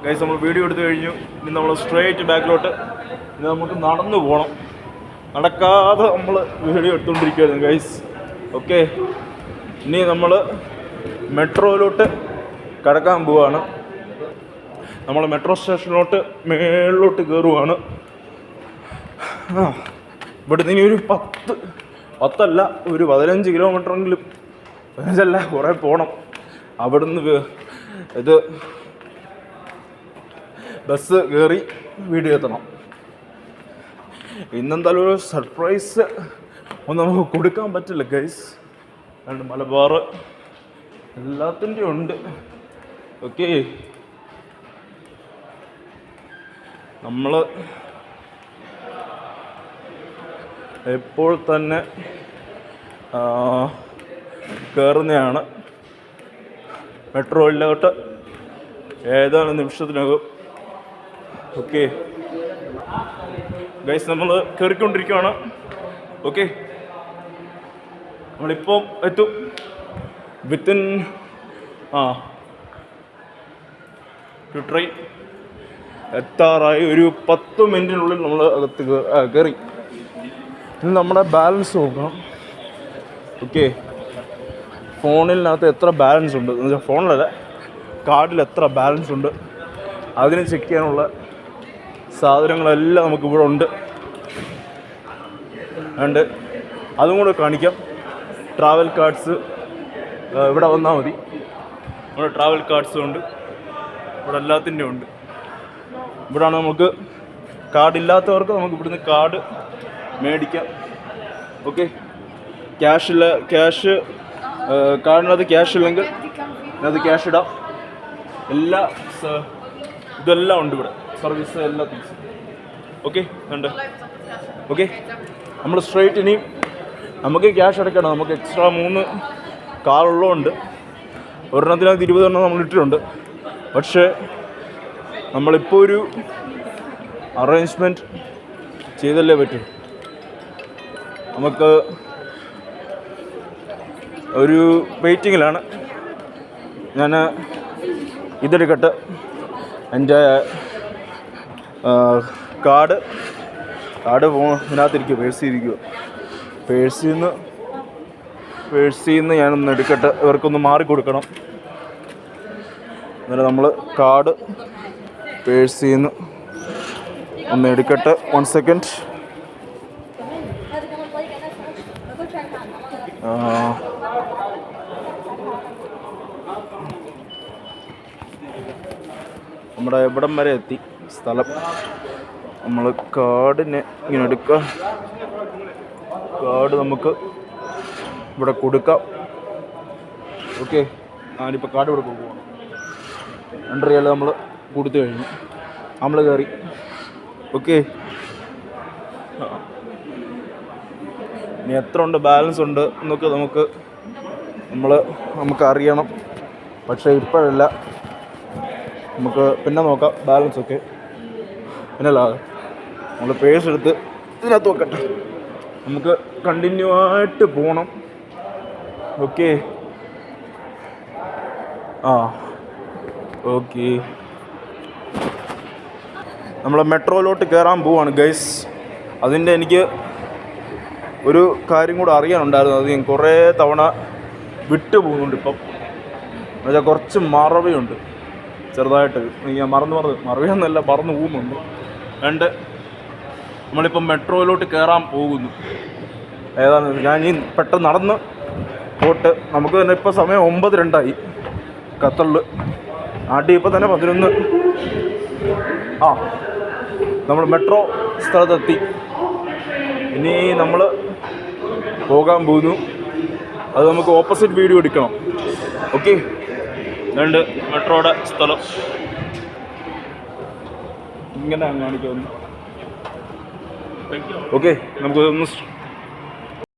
Guys നമ്മൾ video എടുത്തു കഴിഞ്ഞു. ഇനി നമ്മൾ സ്ട്രെയിറ്റ് ബാക്കിലോട്ട് ഇനി നമുക്ക് നടന്നു പോകണം. നടക്കാതെ നമ്മൾ വീഡിയോ എടുത്തുകൊണ്ടിരിക്കുകയായിരുന്നു ഗൈസ്. ഓക്കെ, ഇനി നമ്മൾ മെട്രോയിലോട്ട് കടക്കാൻ പോവുകയാണ്. നമ്മൾ മെട്രോ സ്റ്റേഷനിലോട്ട് മേളിലോട്ട് കയറുവാണ്. ഇവിടുന്ന് ഇനി ഒരു 10 ഒരു 15 കിലോമീറ്ററെങ്കിലും, 15 കുറേ പോകണം. അവിടുന്ന് ഇത് ബസ് കയറി വീഡിയോ എത്തണം. ഇന്നെന്തായാലും ഒരു സർപ്രൈസ് ഒന്നും നമുക്ക് കൊടുക്കാൻ പറ്റില്ല ഗൈസ്. അതുകൊണ്ട് മലബാർ എല്ലാത്തിൻ്റെയും ഉണ്ട്. ഓക്കെ, നമ്മൾ എപ്പോൾ തന്നെ കയറുന്നതാണ് മെട്രോയിലോട്ട് ഏതാനും നിമിഷത്തിനകം. ഓക്കെ ഗൈസ്, നമ്മൾ കയറിക്കൊണ്ടിരിക്കുകയാണ്. ഓക്കെ, നമ്മളിപ്പം എത്തും. വിത്തിൻ ട്രെയിൻ എത്താറായി. ഒരു 10 മിനിറ്റിനുള്ളിൽ നമ്മൾ അകത്ത് കയറി. ഇനി നമ്മുടെ ബാലൻസ് നോക്കണം. ഓക്കെ, ഫോണിനകത്ത് എത്ര ബാലൻസ് ഉണ്ട് എന്ന് വെച്ചാൽ, ഫോണിലല്ല കാർഡിൽ എത്ര ബാലൻസ് ഉണ്ട് അതിന് ചെക്ക് ചെയ്യാനുള്ള സാധനങ്ങളെല്ലാം നമുക്കിവിടെ ഉണ്ട്. അതുകൊണ്ട് അതും കൂടെ കാണിക്കാം. ട്രാവൽ കാർഡ്സ് ഇവിടെ വന്നാൽ മതി. ഇവിടെ ട്രാവൽ കാർഡ്സും ഉണ്ട്, ഇവിടെ എല്ലാത്തിൻ്റെയും ഉണ്ട്. ഇവിടെയാണ് നമുക്ക് കാർഡില്ലാത്തവർക്ക് നമുക്ക് ഇവിടുന്ന് കാർഡ് മേടിക്കാം. ഓക്കെ, ക്യാഷ് കാർഡിനകത്ത് ക്യാഷ് ഇല്ലെങ്കിൽ അത് ക്യാഷ് ഇടാം. ഇതെല്ലാം ഉണ്ട് ഇവിടെ, സർവീസ് എല്ലാ തിങ്സും. ഓക്കെ ഉണ്ട്. ഓക്കെ, നമ്മൾ സ്ട്രെയിറ്റ് ഇനി നമുക്ക് ക്യാഷ് അടയ്ക്കണം. നമുക്ക് എക്സ്ട്രാ 3 കാറുള്ളതുകൊണ്ട് ഒരെണ്ണത്തിനകത്ത് 20 എണ്ണം നമ്മൾ ഇട്ടിട്ടുണ്ട്. പക്ഷേ നമ്മളിപ്പോൾ ഒരു അറേഞ്ച്മെൻറ്റ് ചെയ്തല്ലേ പറ്റും. നമുക്ക് ഒരു വെയിറ്റിങ്ങിലാണ്. ഞാൻ ഇതെടുക്കട്ടെ. എൻ്റെ കാർഡ് ഇതിനകത്തിരിക്കുക, പേഴ്സിൽ നിന്ന് ഞാനൊന്ന് എടുക്കട്ടെ. ഇവർക്കൊന്ന് മാറിക്കൊടുക്കണം. എന്നിട്ട് നമ്മൾ കാർഡ് പേഴ്സിൽ നിന്ന് ഒന്ന് എടുക്കട്ടെ. 1 സെക്കൻഡ്. നമ്മുടെ ഇവിടം വരെ എത്തി സ്ഥലം. നമ്മൾ കാർഡിനെ ഇങ്ങനെ എടുക്കുക. കാർഡ് നമുക്ക് ഇവിടെ കൊടുക്കാം. ഓക്കെ, ഞാനിപ്പോൾ കാർഡ് ഇവിടെ കൊടുക്കുകയാണ്. 2 റിയാൽ നമ്മൾ കൊടുത്തു കഴിഞ്ഞു. നമ്മൾ കയറി. ഓക്കെ, ഇനി എത്ര ഉണ്ട് ബാലൻസ് ഉണ്ട് എന്നൊക്കെ നമുക്ക് അറിയണം. പക്ഷേ ഇപ്പോഴല്ല, നമുക്ക് പിന്നെ നോക്കാം ബാലൻസ് ഒക്കെ. പിന്നല്ലാതെ നമ്മൾ പേഴ്സ് എടുത്ത് ഇതിനകത്ത് നോക്കട്ടെ. നമുക്ക് കണ്ടിന്യൂ ആയിട്ട് പോകണം. ഓക്കെ, ഓക്കെ, നമ്മൾ മെട്രോയിലോട്ട് കയറാൻ പോവാണ് ഗൈസ്. അതിൻ്റെ എനിക്ക് ഒരു കാര്യം കൂടെ അറിയാനുണ്ടായിരുന്നു. അത് ഞാൻ കുറേ തവണ വിട്ടു പോകുന്നുണ്ട് ഇപ്പം. എന്നുവെച്ചാൽ കുറച്ച് മറവിയുണ്ട് ചെറുതായിട്ട്. ഞാൻ മറവിയൊന്നുമല്ല, മറന്നു പോകുന്നുണ്ട്. രണ്ട്, നമ്മളിപ്പം മെട്രോയിലോട്ട് കയറാൻ പോകുന്നു. ഏതാണ് ഞാൻ ഈ പെട്ടെന്ന് നടന്ന് പോട്ട്. നമുക്ക് തന്നെ ഇപ്പോൾ സമയം 9:02 ഖത്തറിൽ. നാട്ടിൽ ഇപ്പോൾ തന്നെ 11. നമ്മൾ മെട്രോ സ്ഥലത്തെത്തി. ഇനി നമ്മൾ പോകാൻ പോകുന്നു. അത് നമുക്ക് ഓപ്പോസിറ്റ് വീഡിയോ എടുക്കണം. ഓക്കെ, രണ്ട് മെട്രോയുടെ സ്ഥലം ഇങ്ങനെ കാണിക്കുന്നു. ഓക്കെ, നമുക്ക്